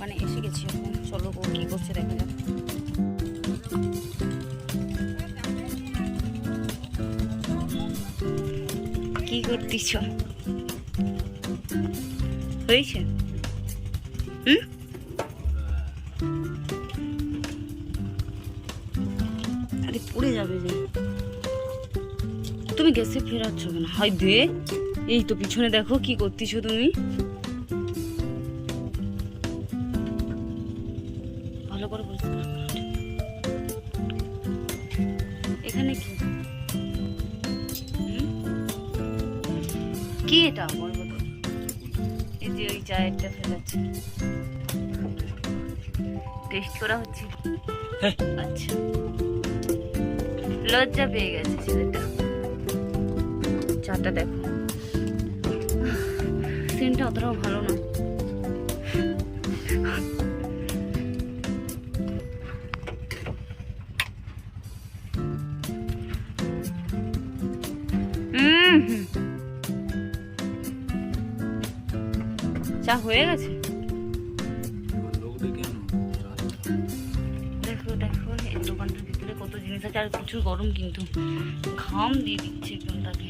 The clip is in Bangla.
দোকানে এসে গেছি এখন। চলো ও কি করছে দেখা যাক। কি করতেছ? হয়েছে? আরে পুড়ে যাবে যে। তুমি গ্যাসে ফেরাচ্ছ কেন? হাই দে, এই তো পিছনে দেখো কি করতেছো তুমি। ভালো করে পরিষ্কার করো। এখানে কি কি এটা বলবো তো? এই যে ওই চায়েরটা ফেলাচ্ছে, টেস্ট করা হচ্ছে। আচ্ছা, লজ্জা পেয়ে গেছে ছেলেটা। চাটা দেখো, সিনটা অতটাও ভালো না। চা হয়ে গেছে। দেখো দেখো এই দোকানটার ভিতরে কত জিনিস আছে, আর প্রচুর গরম কিন্তু ঘাম দিয়ে দিচ্ছে একদম তাকে।